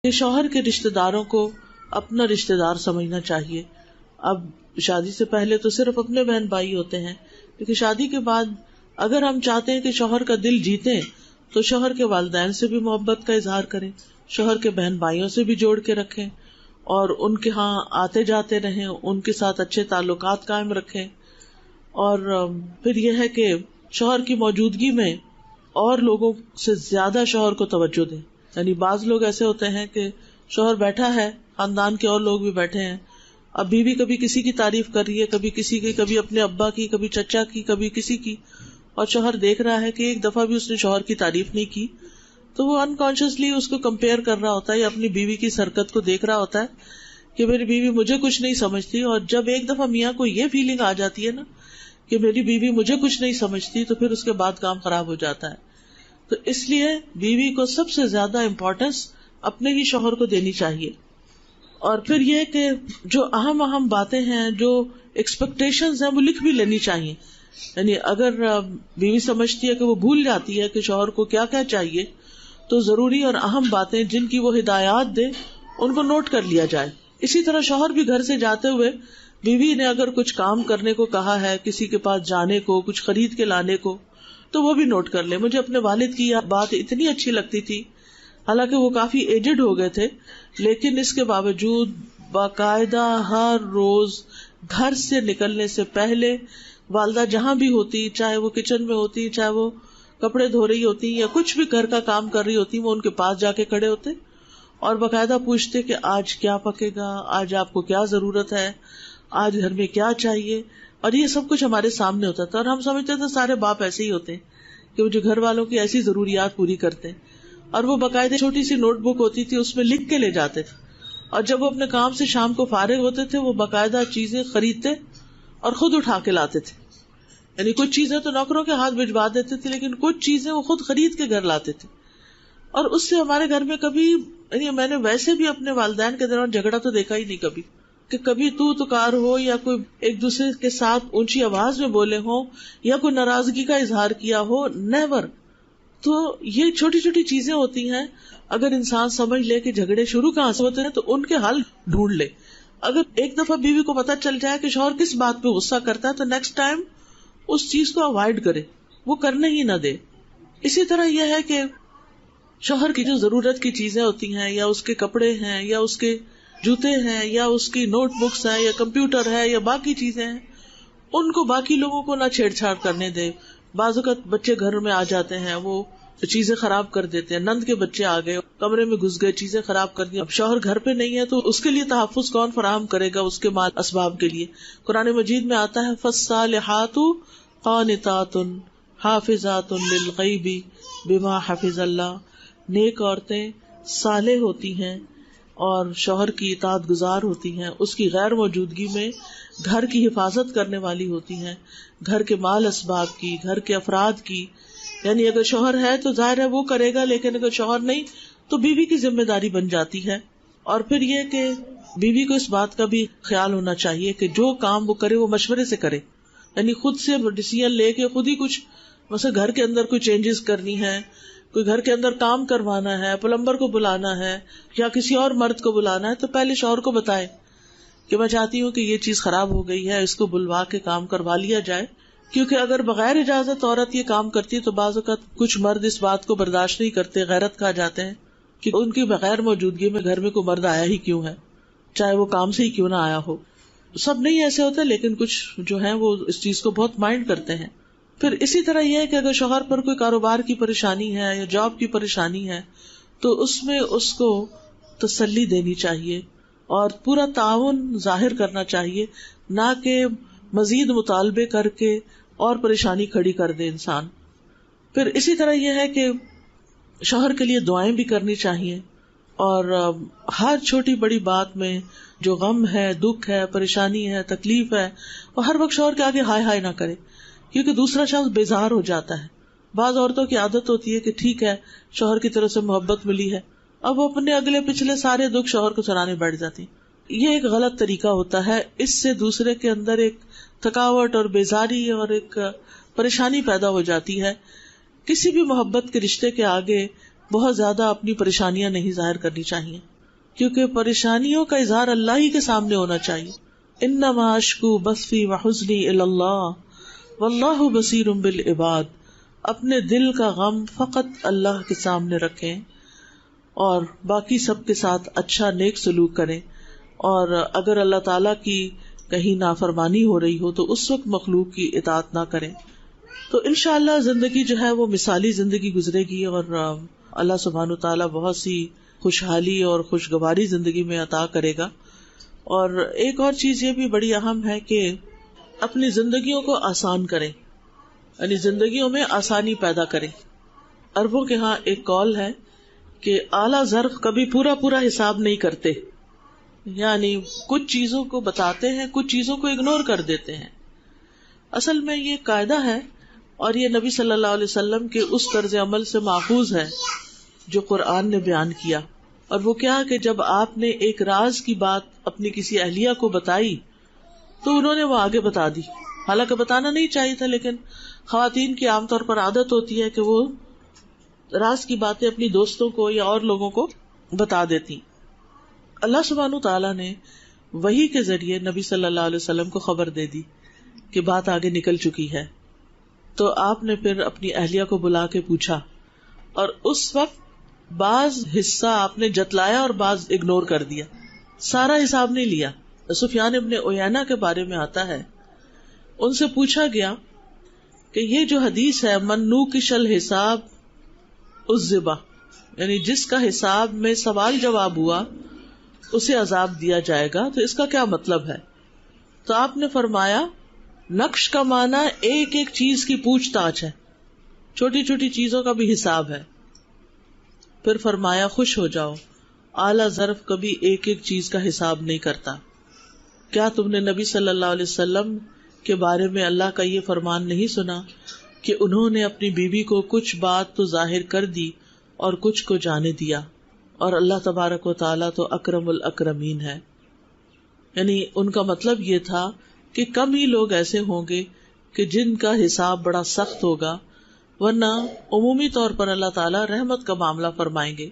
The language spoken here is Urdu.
کہ شوہر کے رشتہ داروں کو اپنا رشتہ دار سمجھنا چاہیے. اب شادی سے پہلے تو صرف اپنے بہن بھائی ہوتے ہیں، لیکن شادی کے بعد اگر ہم چاہتے ہیں کہ شوہر کا دل جیتیں تو شوہر کے والدین سے بھی محبت کا اظہار کریں، شوہر کے بہن بھائیوں سے بھی جوڑ کے رکھیں اور ان کے ہاں آتے جاتے رہیں، ان کے ساتھ اچھے تعلقات قائم رکھیں. اور پھر یہ ہے کہ شوہر کی موجودگی میں اور لوگوں سے زیادہ شوہر کو توجہ دیں. یعنی بعض لوگ ایسے ہوتے ہیں کہ شوہر بیٹھا ہے، خاندان کے اور لوگ بھی بیٹھے ہیں، اب بیوی کبھی کسی کی تعریف کر رہی ہے، کبھی کسی کی، کبھی اپنے ابا کی، کبھی چچا کی، کبھی کسی کی، اور شوہر دیکھ رہا ہے کہ ایک دفعہ بھی اس نے شوہر کی تعریف نہیں کی، تو وہ انکانشیسلی اس کو کمپیئر کر رہا ہوتا ہے یا اپنی بیوی کی حرکت کو دیکھ رہا ہوتا ہے کہ میری بیوی مجھے کچھ نہیں سمجھتی. اور جب ایک دفعہ میاں کو یہ فیلنگ آ جاتی ہے نا کہ میری بیوی مجھے کچھ نہیں سمجھتی، تو پھر اس کے بعد کام خراب ہو جاتا ہے. تو اس لیے بیوی کو سب سے زیادہ امپورٹینس اپنے ہی شوہر کو دینی چاہیے. اور پھر یہ کہ جو اہم باتیں ہیں، جو ایکسپیکٹیشنز ہیں، وہ لکھ بھی لینی چاہیے. یعنی اگر بیوی سمجھتی ہے کہ وہ بھول جاتی ہے کہ شوہر کو کیا کیا چاہیے، تو ضروری اور اہم باتیں جن کی وہ ہدایات دے ان کو نوٹ کر لیا جائے. اسی طرح شوہر بھی گھر سے جاتے ہوئے بیوی نے اگر کچھ کام کرنے کو کہا ہے، کسی کے پاس جانے کو، کچھ خرید کے لانے کو، تو وہ بھی نوٹ کر لے. مجھے اپنے والد کی یہ بات اتنی اچھی لگتی تھی، حالانکہ وہ کافی ایجڈ ہو گئے تھے، لیکن اس کے باوجود باقاعدہ ہر روز گھر سے نکلنے سے پہلے والدہ جہاں بھی ہوتی، چاہے وہ کچن میں ہوتی، چاہے وہ کپڑے دھو رہی ہوتی یا کچھ بھی گھر کا کام کر رہی ہوتی، وہ ان کے پاس جا کے کھڑے ہوتے اور باقاعدہ پوچھتے کہ آج کیا پکے گا، آج آپ کو کیا ضرورت ہے، آج گھر میں کیا چاہیے. اور یہ سب کچھ ہمارے سامنے ہوتا تھا، اور ہم سمجھتے تھے سارے باپ ایسے ہی ہوتے ہیں کہ وہ جو گھر والوں کی ایسی ضروریات پوری کرتے ہیں. اور وہ باقاعدہ چھوٹی سی نوٹ بک ہوتی تھی، اس میں لکھ کے لے جاتے تھے، اور جب وہ اپنے کام سے شام کو فارغ ہوتے تھے وہ باقاعدہ چیزیں خریدتے اور خود اٹھا کے لاتے تھے. یعنی کچھ چیزیں تو نوکروں کے ہاتھ بھجوا دیتے تھے، لیکن کچھ چیزیں وہ خود خرید کے گھر لاتے تھے. اور اس سے ہمارے گھر میں کبھی، یعنی میں نے ویسے بھی اپنے والدین کے دوران جھگڑا تو دیکھا ہی نہیں کبھی، کہ کبھی تو کار ہو یا کوئی ایک دوسرے کے ساتھ اونچی آواز میں بولے ہوں یا کوئی ناراضگی کا اظہار کیا ہو، نیور. تو یہ چھوٹی چھوٹی چیزیں ہوتی ہیں، اگر انسان سمجھ لے کہ جھگڑے شروع کہاں سے ہوتے ہیں تو ان کے حل ڈھونڈ لے. اگر ایک دفعہ بیوی کو پتہ چل جائے کہ شوہر کس بات پہ غصہ کرتا ہے تو نیکسٹ ٹائم اس چیز کو اوائڈ کرے، وہ کرنے ہی نہ دے. اسی طرح یہ ہے کہ شوہر کی جو ضرورت کی چیزیں ہوتی ہیں، یا اس کے کپڑے ہیں، یا اس کے جوتے ہیں، یا اس کی نوٹ بکس ہیں، یا کمپیوٹر ہے، یا باقی چیزیں ہیں، ان کو باقی لوگوں کو نہ چھیڑ چھاڑ کرنے دے. بعض اوقات بچے گھر میں آ جاتے ہیں، وہ چیزیں خراب کر دیتے ہیں. نند کے بچے آ گئے، کمرے میں گھس گئے، چیزیں خراب کر دی. اب شوہر گھر پہ نہیں ہے تو اس کے لیے تحفظ کون فراہم کرے گا اس کے مال اسباب کے لیے؟ قرآن مجید میں آتا ہے فالصالحات قانتات حافظات للغیب بما حفظ اللہ. نیک عورتیں صالح ہوتی ہیں اور شوہر کی اطاعت گزار ہوتی ہیں، اس کی غیر موجودگی میں گھر کی حفاظت کرنے والی ہوتی ہیں، گھر کے مال اسباب کی، گھر کے افراد کی. یعنی اگر شوہر ہے تو ظاہر ہے وہ کرے گا، لیکن اگر شوہر نہیں تو بیوی کی ذمہ داری بن جاتی ہے. اور پھر یہ کہ بیوی کو اس بات کا بھی خیال ہونا چاہیے کہ جو کام وہ کرے وہ مشورے سے کرے. یعنی خود سے ڈیسیژن لے کے خود ہی کچھ، مثلا گھر کے اندر کوئی چینجز کرنی ہے، کوئی گھر کے اندر کام کروانا ہے، پلمبر کو بلانا ہے یا کسی اور مرد کو بلانا ہے، تو پہلے شوہر کو بتائے کہ میں چاہتی ہوں کہ یہ چیز خراب ہو گئی ہے، اس کو بلوا کے کام کروا لیا جائے. کیونکہ اگر بغیر اجازت عورت یہ کام کرتی ہے تو بعض اوقات کچھ مرد اس بات کو برداشت نہیں کرتے، غیرت کھا جاتے ہیں کہ ان کی بغیر موجودگی میں گھر میں کوئی مرد آیا ہی کیوں ہے، چاہے وہ کام سے ہی کیوں نہ آیا ہو. سب نہیں ایسے ہوتے، لیکن کچھ جو ہیں وہ اس چیز کو بہت مائنڈ کرتے ہیں. پھر اسی طرح یہ ہے کہ اگر شوہر پر کوئی کاروبار کی پریشانی ہے یا جاب کی پریشانی ہے تو اس میں اس کو تسلی دینی چاہیے اور پورا تعاون ظاہر کرنا چاہیے، نہ کہ مزید مطالبے کر کے اور پریشانی کھڑی کر دے انسان. پھر اسی طرح یہ ہے کہ شوہر کے لیے دعائیں بھی کرنی چاہیے، اور ہر چھوٹی بڑی بات میں جو غم ہے، دکھ ہے، پریشانی ہے، تکلیف ہے، وہ ہر وقت شوہر کے آگے ہائے ہائے نہ کرے، کیونکہ دوسرا شخص بیزار ہو جاتا ہے. بعض عورتوں کی عادت ہوتی ہے کہ ٹھیک ہے شوہر کی طرف سے محبت ملی ہے، اب وہ اپنے اگلے پچھلے سارے دکھ شوہر کو سنانے بیٹھ جاتی. یہ ایک غلط طریقہ ہوتا ہے، اس سے دوسرے کے اندر ایک تھکاوٹ اور بیزاری اور ایک پریشانی پیدا ہو جاتی ہے. کسی بھی محبت کے رشتے کے آگے بہت زیادہ اپنی پریشانیاں نہیں ظاہر کرنی چاہیے. کیونکہ پریشانیوں کا اظہار اللہ ہی کے سامنے ہونا چاہیے. انما اشکو بثی وحزنی الی اللہ واللہ بصیر بالعباد. اپنے دل کا غم فقط اللہ کے سامنے رکھیں اور باقی سب کے ساتھ اچھا نیک سلوک کریں، اور اگر اللہ تعالیٰ کی کہیں نافرمانی ہو رہی ہو تو اس وقت مخلوق کی اطاعت نہ کریں. تو انشاءاللہ زندگی جو ہے وہ مثالی زندگی گزرے گی، اور اللہ سبحانہ وتعالیٰ بہت سی خوشحالی اور خوشگواری زندگی میں عطا کرے گا. اور ایک اور چیز یہ بھی بڑی اہم ہے کہ اپنی زندگیوں کو آسان کریں، یعنی زندگیوں میں آسانی پیدا کریں. عربوں کے ہاں ایک قول ہے کہ اعلیٰ ظرف کبھی پورا حساب نہیں کرتے، یعنی کچھ چیزوں کو بتاتے ہیں، کچھ چیزوں کو اگنور کر دیتے ہیں. اصل میں یہ قاعدہ ہے، اور یہ نبی صلی اللہ علیہ وسلم کے اس طرز عمل سے ماخوذ ہے جو قرآن نے بیان کیا. اور وہ کیا کہ جب آپ نے ایک راز کی بات اپنی کسی اہلیہ کو بتائی تو انہوں نے وہ آگے بتا دی. حالانکہ بتانا نہیں چاہیے تھا، لیکن خواتین کی عام طور پر عادت ہوتی ہے کہ وہ راز کی باتیں اپنی دوستوں کو یا اور لوگوں کو بتا دیتی. اللہ سبحانہ تعالیٰ نے وحی کے ذریعے نبی صلی اللہ علیہ وسلم کو خبر دے دی کہ بات آگے نکل چکی ہے. تو آپ نے پھر اپنی اہلیہ کو بلا کے پوچھا، اور اس وقت بعض حصہ آپ نے جتلایا اور بعض اگنور کر دیا، سارا حساب نہیں لیا. سفیان ابن عیینہ کے بارے میں آتا ہے، ان سے پوچھا گیا کہ یہ جو حدیث ہے من نوکش الحساب عذب، یعنی جس کا حساب میں سوال جواب ہوا اسے عذاب دیا جائے گا، تو اس کا کیا مطلب ہے؟ تو آپ نے فرمایا نقش کا معنی ایک ایک چیز کی پوچھ تاچھ ہے، چھوٹی چھوٹی چیزوں کا بھی حساب ہے. پھر فرمایا خوش ہو جاؤ، اعلیٰ ظرف کبھی ایک ایک چیز کا حساب نہیں کرتا. کیا تم نے نبی صلی اللہ علیہ وسلم کے بارے میں اللہ کا یہ فرمان نہیں سنا کہ انہوں نے اپنی بیوی کو کچھ بات تو ظاہر کر دی اور کچھ کو جانے دیا، اور اللہ تبارک و تعالیٰ تو اکرم الاکرمین ہے. یعنی ان کا مطلب یہ تھا کہ کم ہی لوگ ایسے ہوں گے کہ جن کا حساب بڑا سخت ہوگا، ورنہ عمومی طور پر اللہ تعالیٰ رحمت کا معاملہ فرمائیں گے.